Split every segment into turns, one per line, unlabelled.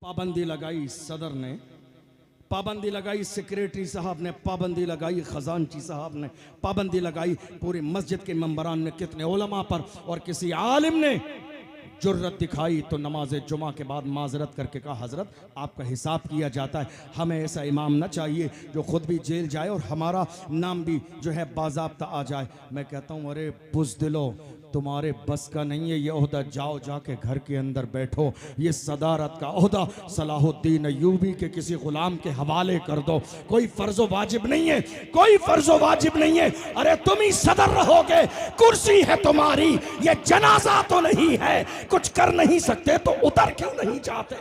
पाबंदी लगाई सदर ने, पाबंदी लगाई सेक्रेटरी साहब ने, पाबंदी लगाई खजानची साहब ने, पाबंदी लगाई पूरी मस्जिद के मेंबरान ने, कितने उलमा पर, और किसी आलिम ने जुर्रत दिखाई तो नमाज जुमा के बाद माजरत करके कहा हजरत आपका हिसाब किया जाता है, हमें ऐसा इमाम ना चाहिए जो खुद भी जेल जाए और हमारा नाम भी जो है बाज़ाब्ता आ जाए। मैं कहता हूँ अरे बुज़दिलो, तुम्हारे बस का नहीं है ये ओहदा, जाओ जाके घर के अंदर बैठो, ये सदारत का ओहदा सलाहुद्दीन अय्यूबी के किसी गुलाम के हवाले कर दो। कोई फर्जो वाजिब नहीं है, कोई फर्जो वाजिब नहीं है। अरे तुम ही सदर रहोगे, कुर्सी है तुम्हारी, ये जनाजा तो नहीं है, कुछ कर नहीं सकते तो उतर क्यों नहीं जाते?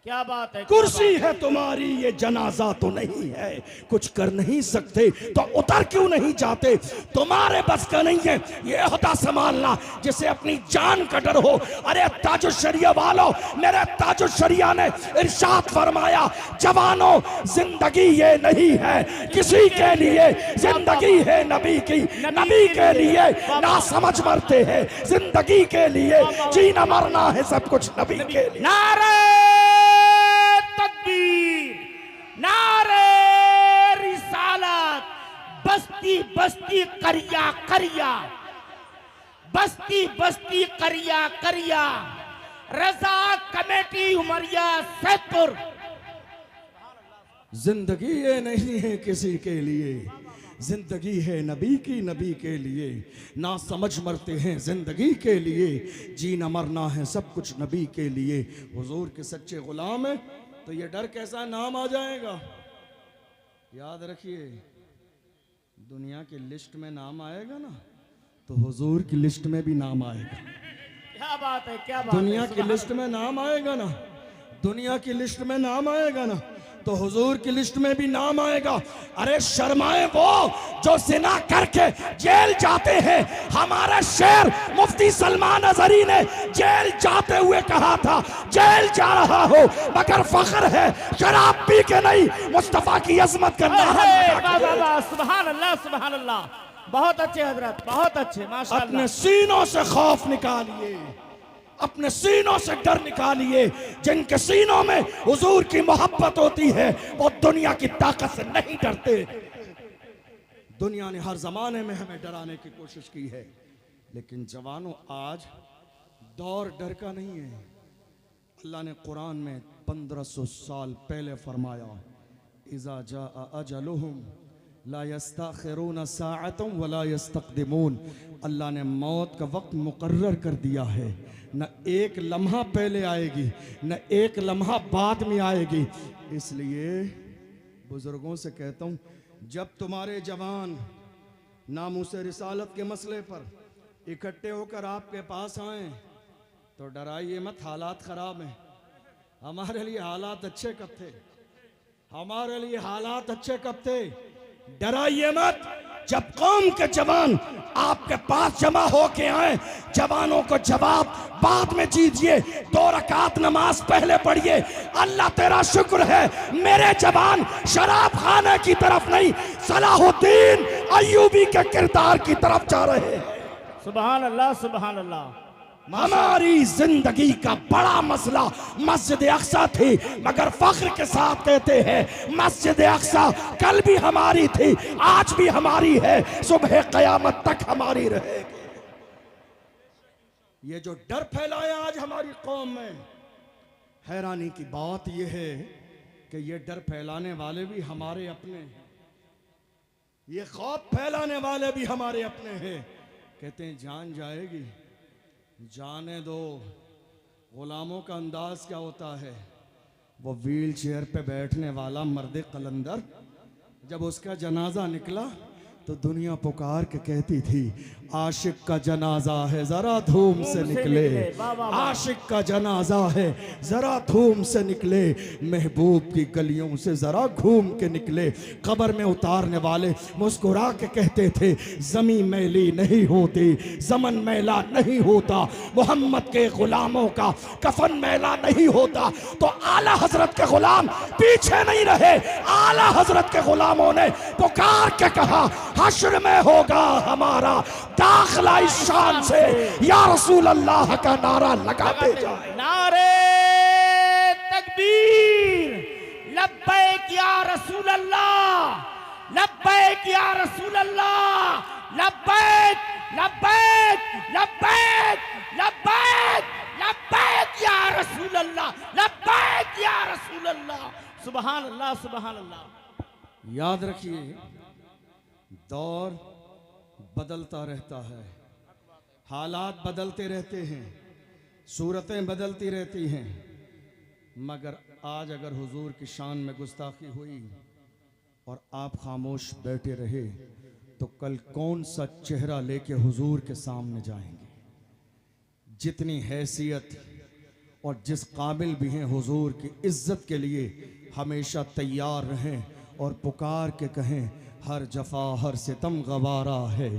क्या बात है,
कुर्सी है तुम्हारी, ये जनाजा तो नहीं है, कुछ कर नहीं सकते तो उतर क्यों नहीं जाते? तुम्हारे बस का नहीं है ये होता संभालना जिसे अपनी जान का डर हो। अरे ताजुश्शरिया वालों, मेरे ताजुश्शरिया ने इरशाद फरमाया, जवानों जिंदगी ये नहीं है किसी के लिए, जिंदगी है नबी की, नबी के लिए ना समझ मरते हैं, जिंदगी के लिए जीना मरना है सब कुछ नबी के लिए।
नारे तकबीर, नारे रिसालत, बस्ती बस्ती करिया करिया, बस्ती बस्ती करिया करिया, रजा कमेटी उमरिया सैदपुर।
जिंदगी ये नहीं है किसी के लिए, जिंदगी है नबी की, नबी के लिए ना समझ मरते हैं, जिंदगी के लिए जीना मरना है सब कुछ नबी के लिए। हुजूर के सच्चे गुलाम है तो ये डर कैसा नाम आ जाएगा। याद रखिए दुनिया की लिस्ट में नाम आएगा ना तो हुजूर की लिस्ट में भी नाम आएगा।
क्या बात है, क्या बात
दुनिया
है,
की लिस्ट में नाम आएगा ना, दुनिया की लिस्ट में नाम आएगा ना तो हुजूर की लिस्ट में भी नाम आएगा। अरे शर्माए वो जो जिना करके जेल जाते हैं। हमारा शेर मुफ्ती सलमान अजहरी ने जेल जाते हुए कहा था, जेल जा रहा हो मगर फख्र है शराब पी के नहीं, मुस्तफा की अजमत करना है।
सुभान अल्लाह, सुभान अल्लाह, बहुत अच्छे हजरत, बहुत अच्छे, माशाअल्लाह।
अपने सीनों से खौफ निकालिए, अपने सीनों से डर निकालिए। जिनके सीनों में हुजूर की मोहब्बत होती है वो दुनिया की ताकत से नहीं डरते। दुनिया ने हर जमाने में हमें डराने की कोशिश की है, लेकिन जवानों आज दौर डर का नहीं है। अल्लाह ने कुरान में 1500 साल पहले फरमाया, इज़ा जाअ अजलुहुम ला यस्तखिरून साअतन वला यस्तक़दिमून। अल्लाह ने मौत का वक्त मुकर्रर कर दिया है, न एक लम्हा पहले आएगी न एक लम्हा बाद में आएगी। इसलिए बुजुर्गों से कहता हूँ, जब तुम्हारे जवान नामूसे रिसालत के मसले पर इकट्ठे होकर आपके पास आए तो डराइए मत, हालात खराब हैं। हमारे लिए हालात अच्छे कब थे, हमारे लिए हालात अच्छे कब थे? डराइए मत। जब कौम के जवान आपके पास जमा होके आए, जवानों को जवाब बाद में दीजिए, 2 रकात नमाज पहले पढ़िए। अल्लाह तेरा शुक्र है मेरे जवान शराब खाने की तरफ नहीं, सलाहुद्दीन अय्यूबी के किरदार की तरफ जा रहे हैं।
सुभान अल्लाह, सुभान अल्लाह।
हमारी जिंदगी का बड़ा मसला मस्जिद अक्सा थी, मगर फख्र के साथ कहते हैं मस्जिद अक्सा कल भी हमारी थी, आज भी हमारी है, सुबह कयामत तक हमारी रहेगी। ये जो डर फैलाया आज हमारी कौम में, हैरानी की बात यह है कि ये डर फैलाने वाले भी हमारे अपने हैं, ये खौफ फैलाने वाले भी हमारे अपने हैं। कहते हैं जान जाएगी, जाने दो। गुलामों का अंदाज क्या होता है? वो व्हील चेयर पे बैठने वाला मर्द कलंदर, जब उसका जनाजा निकला तो दुनिया पुकार के कहती थी, आशिक का जनाजा है जरा धूम से निकले, आशिक का जनाजा है जरा धूम से निकले, महबूब की गलियों से जरा घूम के निकले। कब्र में उतारने वाले मुस्कुरा के कहते थे, जमी मैली नहीं होती, जमन मैला नहीं होता, मोहम्मद के गुलामों का कफन मैला नहीं होता। तो आला हजरत के गुलाम पीछे नहीं रहे, आला हजरत के गुलामों ने पुकार के कहा, हश्र में होगा हमारा दाखिला इस शान से, या रसूल अल्लाह का नारा लगाते जाए।
नारे लब्बैक या रसूल अल्लाह, लब्बैक या रसूल अल्लाह, लब्बैक लब्बैक लब्बैक लब्बैक लब्बैक या रसूल अल्लाह, लब्बैक या रसूल अल्लाह। सुभान अल्लाह, सुभान अल्लाह।
याद रखिए, दौर बदलता रहता है, हालात बदलते रहते हैं, सूरतें बदलती रहती हैं, मगर आज अगर हुजूर की शान में गुस्ताखी हुई और आप खामोश बैठे रहे तो कल कौन सा चेहरा लेके हुजूर के सामने जाएंगे। जितनी हैसियत और जिस काबिल भी हैं हुजूर की इज्जत के लिए हमेशा तैयार रहें और पुकार के कहें, हर जफा हर सितम गवारा है,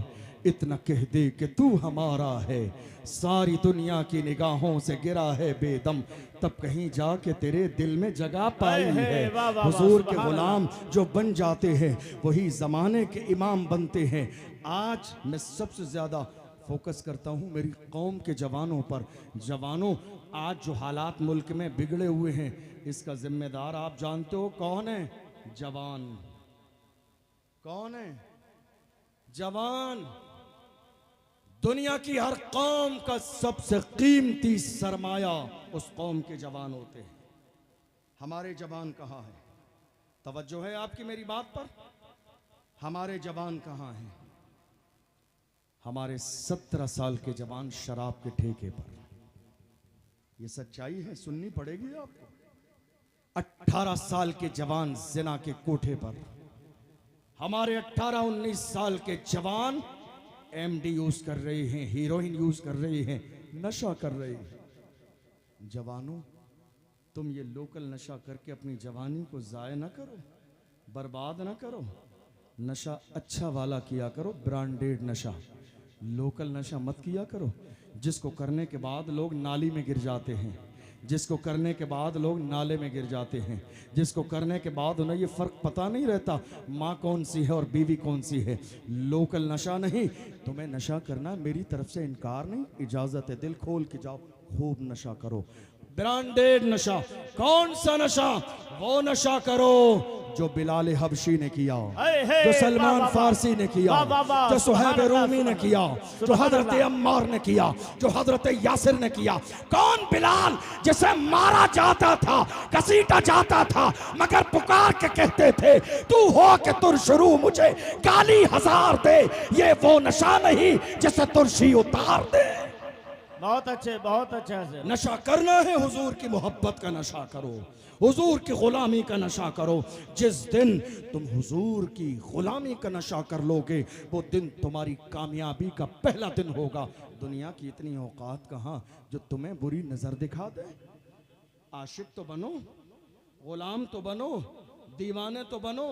इतना कह दे कि तू हमारा है, सारी दुनिया की निगाहों से गिरा है बेदम, तब कहीं जाके तेरे दिल में जगह पाई है। हुजूर के गुलाम जो बन जाते हैं वही ज़माने के इमाम बनते हैं। आज मैं सबसे ज़्यादा फोकस करता हूँ मेरी कौम के जवानों पर। जवानों, आज जो हालात मुल्क में बिगड़े हुए हैं इसका जिम्मेदार आप जानते हो कौन है? जवान। कौन है? जवान। दुनिया की हर कौम का सबसे कीमती सरमाया उस कौम के जवान होते हैं। हमारे जवान कहाँ हैं? तवज्जो है आपकी मेरी बात पर? हमारे जवान कहाँ हैं? हमारे 17 साल के जवान शराब के ठेके पर। ये सच्चाई है, सुननी पड़ेगी आपको। 18 साल के जवान जिना के कोठे पर। हमारे 18-19 साल के जवान एमडी यूज कर रहे हैं, हीरोइन यूज कर रहे हैं, नशा कर रहे हैं। जवानों, तुम ये लोकल नशा करके अपनी जवानी को जाया ना करो, बर्बाद ना करो। नशा अच्छा वाला किया करो, ब्रांडेड नशा। लोकल नशा मत किया करो जिसको करने के बाद लोग नाली में गिर जाते हैं, जिसको करने के बाद लोग नाले में गिर जाते हैं, जिसको करने के बाद उन्हें ये फ़र्क पता नहीं रहता माँ कौन सी है और बीवी कौन सी है। लोकल नशा नहीं। तुम्हें नशा करना मेरी तरफ से इनकार नहीं, इजाज़त है, दिल खोल के जाओ, खूब नशा करो। ब्रांडेड नशा। कौन सा नशा? वो नशा करो जो बिलाल हबशी ने किया, जो सलमान फारसी ने किया, जो सुहैब रूमी ने किया, जो हजरत अम्मार ने किया, जो हजरत यासिर ने किया। कौन बिलाल जिसे मारा जाता था, घसीटा जाता था, मगर पुकार के कहते थे तू हो के तुर शुरू मुझे गाली हजार दे। ये वो नशा नहीं जिसे तुरशी उतार दे।
बहुत अच्छे, बहुत अच्छा से।
नशा करना है, हुजूर की मोहब्बत का नशा करो, हुजूर की गुलामी का नशा करो। जिस दिन तुम हुजूर की गुलामी का नशा कर लोगे वो दिन तुम्हारी कामयाबी का पहला दिन होगा। दुनिया की इतनी औकात कहाँ जो तुम्हें बुरी नजर दिखा दे। आशिक तो बनो, गुलाम तो बनो, दीवाने तो बनो।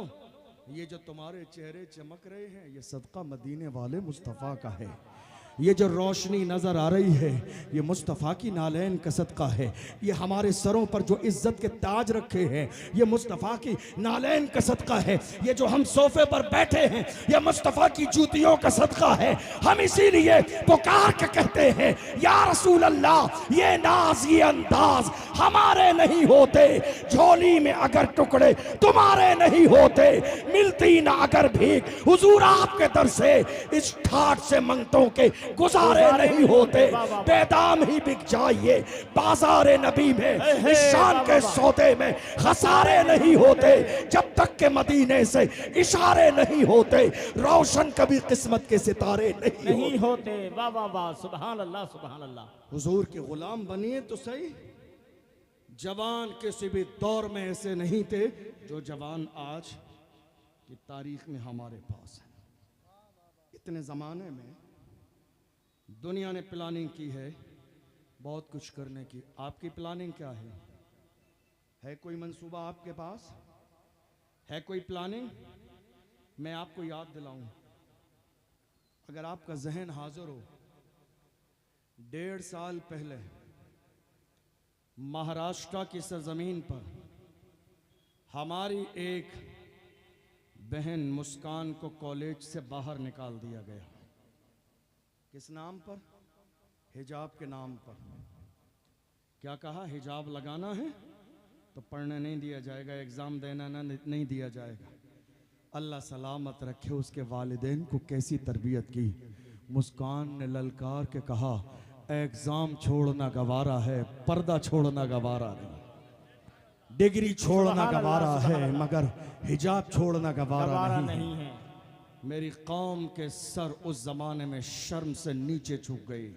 ये जो तुम्हारे चेहरे चमक रहे हैं ये सदका मदीने वाले मुस्तफ़ा का है। ये जो रोशनी नज़र आ रही है ये मुस्तफ़ा की नालैन का सदका है। ये हमारे सरों पर जो इज्जत के ताज रखे हैं ये मुस्तफ़ा की नालैन का सदका है। ये जो हम सोफे पर बैठे हैं ये मुस्तफ़ा की जूतियों का सदका है। हम इसीलिए पुकार के कहते हैं या रसूल अल्लाह, ये नाज ये अंदाज हमारे नहीं होते, झोली में अगर टुकड़े तुम्हारे नहीं होते, मिलती ना अगर भीख हुजूर आपके दर से, इस ठाट से मंगतों के गुजारे नहीं होते। बेदाम ही बिक जाइए बाजारे नबी में, इस शान के सौदे में खसारे नहीं होते। जब तक के मदीने से इशारे नहीं होते रोशन कभी किस्मत के सितारे नहीं
होते। वाह वाह वाह, सुभान अल्लाह, सुभान अल्लाह।
हुजूर के गुलाम बनिए तो सही। जवान किसी भी दौर में ऐसे नहीं थे जो जवान आज की तारीख में हमारे पास है। इतने ज़माने में दुनिया ने प्लानिंग की है बहुत कुछ करने की। आपकी प्लानिंग क्या है? है कोई मंसूबा आपके पास? है कोई प्लानिंग? मैं आपको याद दिलाऊं, अगर आपका जहन हाजिर हो, 1.5 साल पहले महाराष्ट्र की सरजमीन पर हमारी एक बहन मुस्कान को कॉलेज से बाहर निकाल दिया गया। किस नाम पर? हिजाब के नाम पर। क्या कहा? हिजाब लगाना है तो पढ़ने नहीं दिया जाएगा, एग्ज़ाम देना नहीं दिया जाएगा। अल्लाह सलामत रखे उसके वालिदैन को कैसी तरबियत की। मुस्कान ने ललकार के कहा, एग्ज़ाम छोड़ना गवारा है, पर्दा छोड़ना गवारा नहीं। डिग्री छोड़ना गवारा है मगर हिजाब छोड़ना गवारा नहीं है। मेरी कौम के सर उस ज़माने में शर्म से नीचे झुक गई।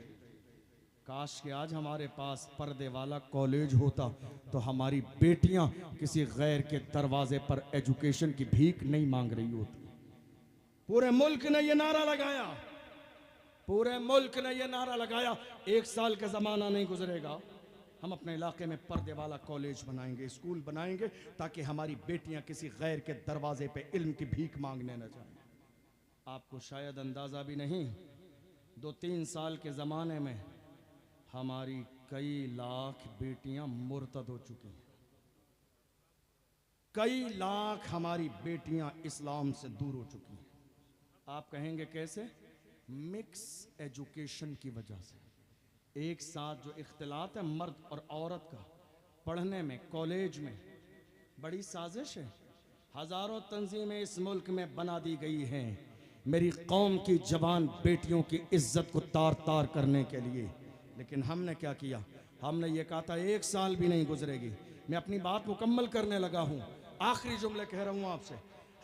काश कि आज हमारे पास पर्दे वाला कॉलेज होता तो हमारी बेटियां किसी गैर के दरवाजे पर एजुकेशन की भीख नहीं मांग रही होती। पूरे मुल्क ने यह नारा लगाया, पूरे मुल्क ने यह नारा लगाया, 1 साल का ज़माना नहीं गुजरेगा, हम अपने इलाके में पर्दे वाला कॉलेज बनाएंगे, स्कूल बनाएंगे, ताकि हमारी बेटियां किसी गैर के दरवाजे पे इल्म की भीख मांगने न जाएं। आपको शायद अंदाज़ा भी नहीं, 2-3 साल के ज़माने में हमारी कई लाख बेटियां मुर्तद हो चुकी हैं। कई लाख हमारी बेटियां इस्लाम से दूर हो चुकी हैं। आप कहेंगे कैसे? मिक्स एजुकेशन की वजह से। एक साथ जो इख्तिलात है मर्द और औरत का पढ़ने में, कॉलेज में, बड़ी साजिश है। हज़ारों तंजीमें इस मुल्क में बना दी गई हैं मेरी कौम की जवान बेटियों की इज्जत को तार तार करने के लिए। लेकिन हमने क्या किया? हमने ये कहा था 1 साल भी नहीं गुजरेगी। मैं अपनी बात मुकम्मल करने लगा हूँ, आखिरी जुमले कह रहा हूँ आपसे।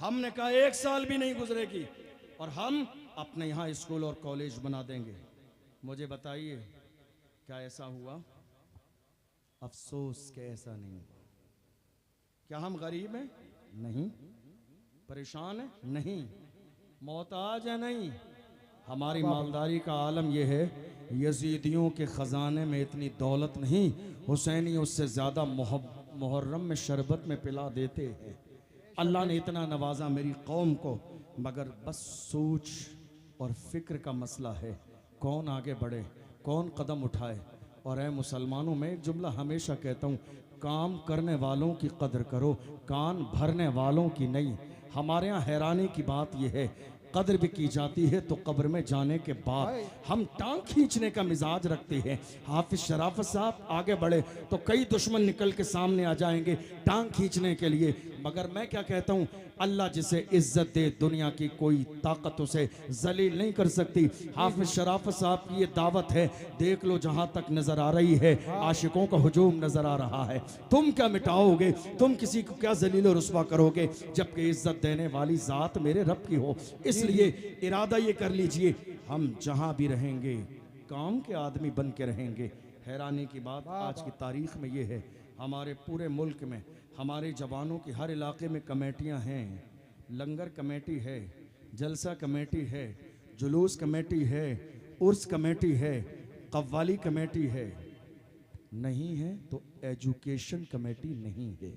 हमने कहा 1 साल भी नहीं गुजरेगी और हम अपने यहाँ स्कूल और कॉलेज बना देंगे। मुझे बताइए क्या ऐसा हुआ? अफसोस कि ऐसा नहीं हुआ। क्या हम गरीब हैं? नहीं। परेशान हैं? नहीं। मोहताज है? नहीं। हमारी मालदारी का आलम यह है, यजीदियों के ख़जाने में इतनी दौलत नहीं, हुसैनी उससे ज़्यादा मुहर्रम में शरबत में पिला देते हैं। अल्लाह ने इतना नवाजा मेरी कौम को, मगर बस सोच और फ़िक्र का मसला है, कौन आगे बढ़े, कौन कदम उठाए। और ऐ मुसलमानों, में एक जुमला हमेशा कहता हूँ, काम करने वालों की कदर करो, कान भरने वालों की नहीं। हमारे यहाँ हैरानी की बात यह है, कदर भी की जाती है तो कब्र में जाने के बाद। हम टांग खींचने का मिजाज रखते हैं। हाफिज शराफत साहब आगे बढ़े तो कई दुश्मन निकल के सामने आ जाएंगे टांग खींचने के लिए। मगर मैं क्या कहता हूँ, अल्लाह जिसे इज्जत दे दुनिया की कोई ताकत उसे जलील नहीं कर सकती। हाफिज शराफत साहब की ये दावत है, देख लो जहाँ तक नजर आ रही है आशिकों का हुजूम नजर आ रहा है। तुम क्या मिटाओगे, तुम किसी को क्या जलील और रुस्वा करोगे, जबकि इज्जत देने वाली जात मेरे रब की हो। इसलिए इरादा ये कर लीजिए, हम जहाँ भी रहेंगे काम के आदमी बन के रहेंगे। हैरानी की बात आज की तारीख में ये है, हमारे पूरे मुल्क में हमारे जवानों की हर इलाके में कमेटियां हैं। लंगर कमेटी है, जलसा कमेटी है, जुलूस कमेटी है, उर्स कमेटी है, कव्वाली कमेटी है। नहीं है तो एजुकेशन कमेटी नहीं है।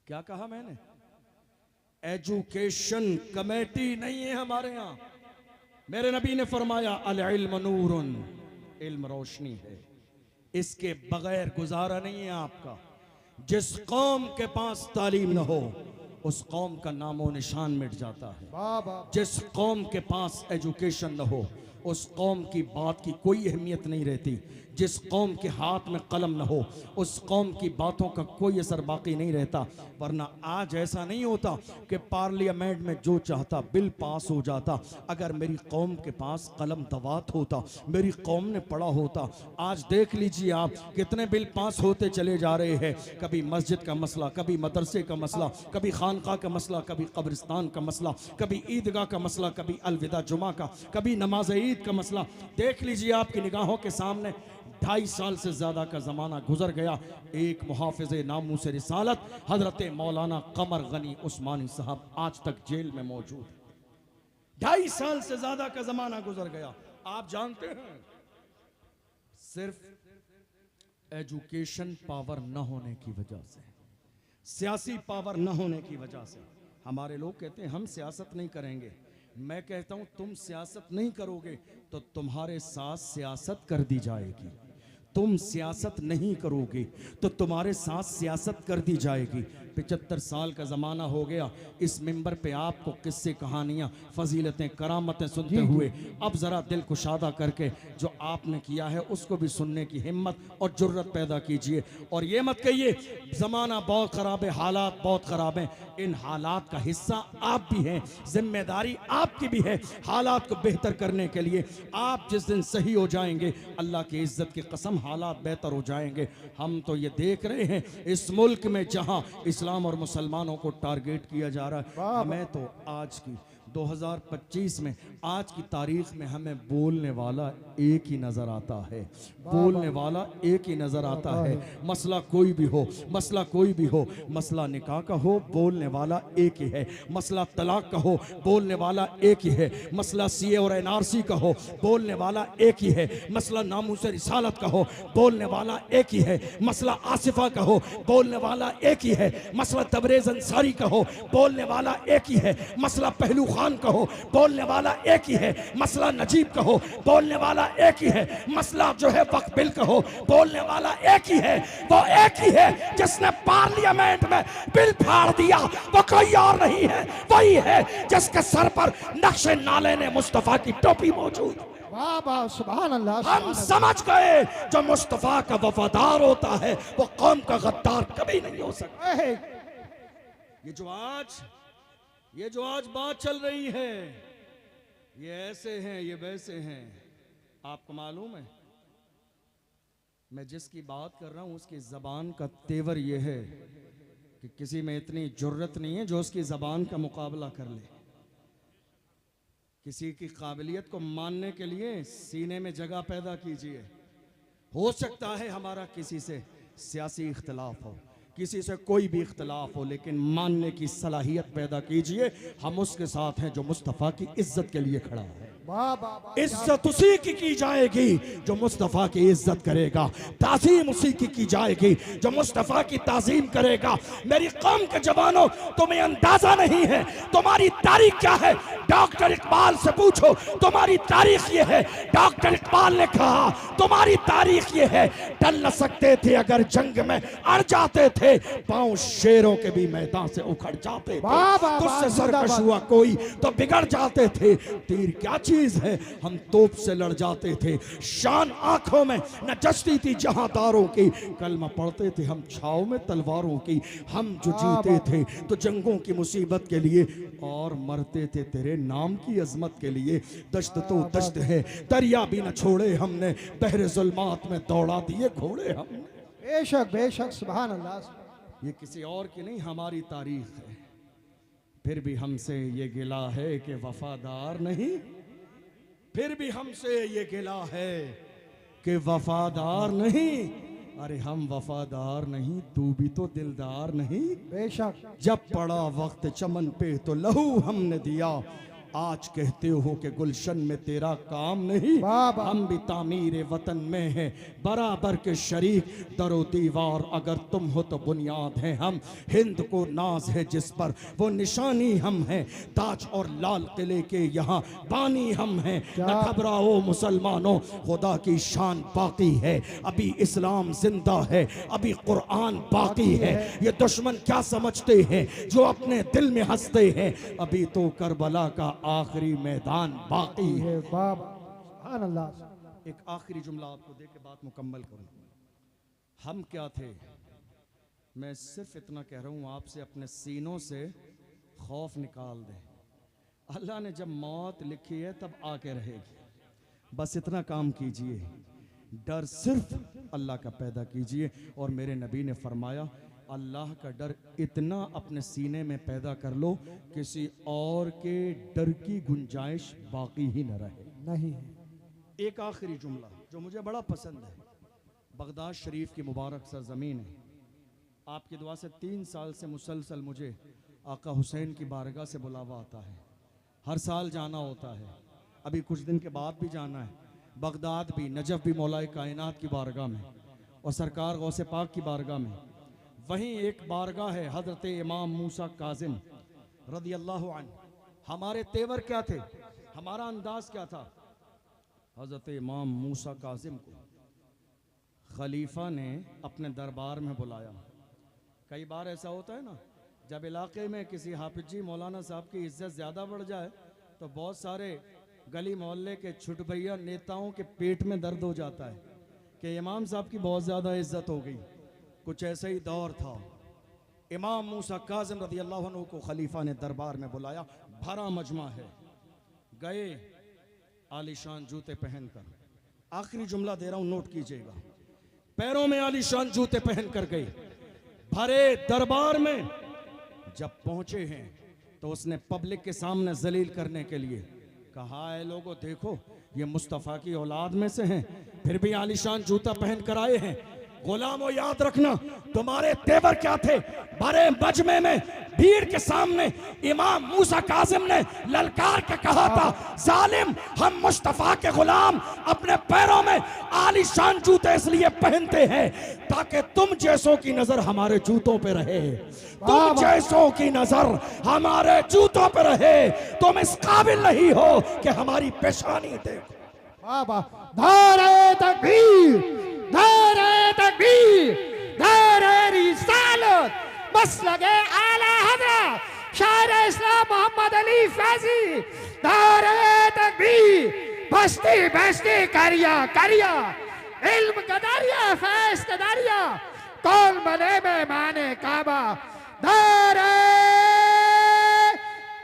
क्या कहा मैंने? एजुकेशन कमेटी नहीं है हमारे यहाँ। मेरे नबी ने फरमाया, अल इल्म नूरुन, इल्म रोशनी है, इसके बगैर गुजारा नहीं है आपका। जिस कौम के पास तालीम न हो उस कौम का नामो निशान मिट जाता है। जिस कौम के पास एजुकेशन न हो उस कौम की बात की कोई अहमियत नहीं रहती। जिस कौम के हाथ में कलम न हो उस कौम की बातों का कोई असर बाकी नहीं रहता। वरना आज ऐसा नहीं होता कि पार्लियामेंट में जो चाहता बिल पास हो जाता। अगर मेरी कौम के पास कलम दवात होता, मेरी कौम ने पढ़ा होता। आज देख लीजिए आप कितने बिल पास होते चले जा रहे हैं। कभी मस्जिद का मसला, कभी मदरसे का मसला, कभी खानका का मसला, कभी कब्रिस्तान का मसला, कभी ईदगाह का मसला, कभी अलविदा जुमा का, कभी नमाज ईद का मसला। देख लीजिए आपकी निगाहों के सामने 2.5 साल से ज्यादा का जमाना गुजर गया। एक मुहाफिज़े नामूस रिसालत हजरत मौलाना कमर गनी उस्मानी साहब आज तक जेल में मौजूद है। 2.5 साल से ज्यादा का जमाना गुजर गया। आप जानते हैं, सिर्फ एजुकेशन पावर न होने की वजह से, सियासी पावर न होने की वजह से। हमारे लोग कहते हैं हम सियासत नहीं करेंगे। मैं कहता हूं तुम सियासत नहीं करोगे तो तुम्हारे साथ सियासत कर दी जाएगी। तुम सियासत नहीं करोगे तो तुम्हारे साथ सियासत कर दी जाएगी। 75 साल का ज़माना हो गया, इस मिंबर पे आपको किस्से कहानियाँ फजीलतें करामतें सुनते हुए अब ज़रा दिल कुशादा करके जो आपने किया है उसको भी सुनने की हिम्मत और जुर्रत पैदा कीजिए। और ये मत कहिए ज़माना बहुत ख़राब है, हालात बहुत ख़राब हैं। इन हालात का हिस्सा आप भी हैं, जिम्मेदारी आपकी भी है। हालात को बेहतर करने के लिए आप जिस दिन सही हो जाएंगे, अल्लाह की इज़्ज़त की कसम हालात बेहतर हो जाएंगे। हम तो ये देख रहे हैं इस मुल्क में जहां इस्लाम और मुसलमानों को टारगेट किया जा रहा है, हमें तो आज की 2025 में आज की तारीख में हमें बोलने वाला एक ही नजर आता है, बोलने वाला एक ही नजर आता है। मसला कोई भी हो, मसला कोई भी हो, मसला निकाह का हो, बोलने वाला एक ही है। मसला तलाक का हो, बोलने वाला एक ही है। मसला सीए और एनआरसी का हो, बोलने वाला एक ही है। मसला नामूस रिसालत का हो, बोलने वाला एक ही है। मसला आसिफा का हो, बोलने वाला एक ही है। मसला तबरेज अंसारी का हो, बोलने वाला एक ही है। मसला पहलू खान का हो, बोलने वाला एक ही है। मसला नजीब का हो, बोलने वाला एक ही है। मसला जो है वक्फ बिल का हो, बोलने वाला एक ही है। वो एक ही है जिसने पार्लियामेंट में बिल फाड़ दिया, वो कोई और नहीं है, वही है जिसके सर पर नक्शे नाले ने मुस्तफा की टोपी मौजूद।
वाह वाह, सुभान अल्लाह।
हम समझ गए जो मुस्तफा का वफादार होता है वो कौम का गद्दार कभी नहीं हो सकता। ये जो आज बात चल रही है, ये ऐसे हैं, ये वैसे हैं, आपको मालूम है? मैं जिसकी बात कर रहा हूं उसकी जबान का तेवर ये है कि किसी में इतनी जुर्रत नहीं है जो उसकी जबान का मुकाबला कर ले। किसी की काबिलियत को मानने के लिए सीने में जगह पैदा कीजिए। हो सकता है हमारा किसी से सियासी इख्तलाफ हो, किसी से कोई भी इख्तलाफ हो, लेकिन मानने की सलाहियत पैदा कीजिए। हम उसके साथ हैं जो मुस्तफ़ा की इज्जत के लिए खड़ा है। इज्जत उसी की जाएगी जो मुस्तफ़ा की इज्जत करेगा, ताज़ीम उसी की जाएगी जो मुस्तफ़ा की ताज़ीम करेगा। मेरी कौम के जवानों, तुम्हें अंदाजा नहीं है तुम्हारी तारीख क्या है। डॉक्टर इकबाल से पूछो तुम्हारी तारीख ये है। डॉक्टर इकबाल ने कहा तुम्हारी तारीख ये है, टल न सकते थे अगर जंग में अड़ जाते थे, पांव शेरों के भी मैदान से उखड़ जाते थे, तुझसे सरकश हुआ कोई तो बिगड़ जाते थे। तीर क्या चीज है, हम तोप से लड़ जाते थे, शान आंखों में न जचती थी जहांदारों की, कलमा पढ़ते थे हम छाव में तलवारों की। हम जो जीते थे तो जंगों की मुसीबत के लिए, और मरते थे तेरे नाम की अजमत के लिए। दश्त तो दश्त है, दरिया भी न छोड़े हमने, बहरे जुल्मात में दौड़ा दिए घोड़े हमने।
बेशक बेशक, सुभान अल्लाह।
ये किसी और की नहीं, हमारी तारीख है। फिर भी हमसे ये गिला है कि वफादार नहीं, फिर भी हमसे ये गिला है कि वफादार नहीं। अरे हम वफादार नहीं, तू भी तो दिलदार नहीं।
बेशक।
जब पड़ा वक्त चमन पे तो लहू हमने दिया, आज कहते हो कि गुलशन में तेरा काम नहीं। हम भी तामीर वतन में हैं बराबर के शरीक, दरो दीवार अगर तुम हो तो बुनियाद हैं हम। हिंद को नाज है जिस पर वो निशानी हम हैं, ताज और लाल किले के यहाँ बानी हम हैं। न घबराओ मुसलमानों, खुदा की शान बाकी है, अभी इस्लाम जिंदा है, अभी कुरान बाकी है। ये दुश्मन क्या समझते हैं जो अपने दिल में हंसते हैं, अभी तो करबला का आखिरी मैदान बाकी है। एक आखिरी जुमला आपको दे के बात मुकम्मल करूं। हम क्या थे, मैं सिर्फ इतना कह रहा हूं आपसे, अपने सीनों से खौफ निकाल दें। अल्लाह ने जब मौत लिखी है तब आके रहेगी, बस इतना काम कीजिए। डर सिर्फ अल्लाह का पैदा कीजिए। और मेरे नबी ने फरमाया अल्लाह का डर इतना अपने सीने में पैदा कर लो किसी और के डर की गुंजाइश बाकी ही न रहे।
नहीं।
एक आखिरी जुमला जो मुझे बड़ा पसंद है। बगदाद शरीफ की मुबारक सरजमीन है, आपकी दुआ से 3 साल से मुसलसल मुझे आका हुसैन की बारगाह से बुलावा आता है। हर साल जाना होता है, अभी कुछ दिन के बाद भी जाना है। बगदाद भी, नजफ भी मौलाए कायनात की बारगाह में, और सरकार गौसे पाक की बारगाह में। वहीं एक बारगाह है हजरत इमाम मूसा काजिम रदी अल्लाह अन्हु। हमारे तेवर क्या थे, हमारा अंदाज क्या था? हजरत इमाम मूसा काजिम को खलीफा ने अपने दरबार में बुलाया। कई बार ऐसा होता है ना, जब इलाके में किसी हाफिज जी मौलाना साहब की इज्जत ज़्यादा बढ़ जाए तो बहुत सारे गली मोहल्ले के छुट भैया नेताओं के पेट में दर्द हो जाता है कि इमाम साहब की बहुत ज़्यादा इज्जत हो गई। कुछ ऐसा ही दौर था। इमाम मूसा काज़िम रज़ी अल्लाह अन्हु को खलीफा ने दरबार में बुलाया, भरा मजमा है। गए आलीशान जूते पहनकर, आखिरी जुमला दे रहा हूं नोट कीजिएगा, पैरों में आलीशान जूते पहन कर गए भरे दरबार में। जब पहुंचे हैं तो उसने पब्लिक के सामने जलील करने के लिए कहा, है लोगों देखो ये मुस्तफ़ा की औलाद में से हैं, फिर भी आलीशान जूता पहन कर आए हैं। गुलामों याद रखना तुम्हारे तेवर क्या थे। भरे मजमे में भीड़ के सामने इमाम मूसा काजिम ने ललकार के कहा था, जालिम हम मुस्तफा के गुलाम अपने पैरों में आलीशान जूते इसलिए पहनते हैं ताकि तुम जैसों की नजर हमारे जूतों पे रहे, तुम जैसों की नजर हमारे जूतों पे रहे। तुम इस काबिल नहीं हो कि हमारी पेशानी देखो।
बाबा नारे तकबीर, नारे तकबीर, नारे रिसालत, मसलके आला हज़रत शायर इस्लाम मोहम्मद अली फैजी। नारे तकबीर, बस्ती बस्ती करिया करिया, इल्म कदारिया फैज कदारिया, कौन बने में माने काबा। नारे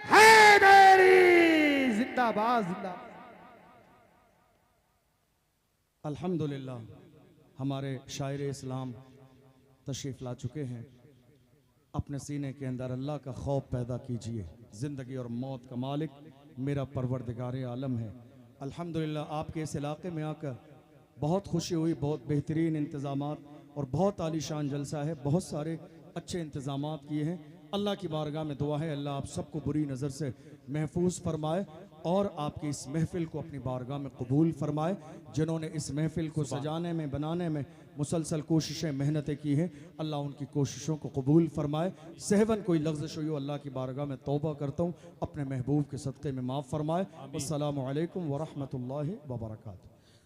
हैदरी जिंदाबाद जिंदाबाद।
अल्हम्दुलिल्लाह हमारे शायर इस्लाम तशरीफ़ ला चुके हैं। अपने सीने के अंदर अल्लाह का खौफ पैदा कीजिए। ज़िंदगी और मौत का मालिक मेरा परवरदिगार आलम है। अल्हम्दुलिल्लाह आपके इस इलाके में आकर बहुत खुशी हुई। बहुत बेहतरीन इंतज़ामात और बहुत आलीशान जलसा है। बहुत सारे अच्छे इंतज़ामात किए हैं। अल्लाह की बारगाह में दुआ है अल्लाह आप सबको बुरी नज़र से महफूज फरमाए और आपकी इस महफ़िल को अपनी बारगाह में कबूल फरमाए। जिन्होंने इस महफ़िल को सजाने में बनाने में मुसलसल कोशिशें मेहनतें की हैं, अल्लाह उनकी कोशिशों को कबूल फरमाए। सहवन कोई लफ्ज़ हुई हो अल्लाह की बारगाह में तौबा करता हूँ, अपने महबूब के सदक़े में माफ़ फरमाए। अस्सलामु अलैकुम व रहमतुल्लाहि व बरकातुहू।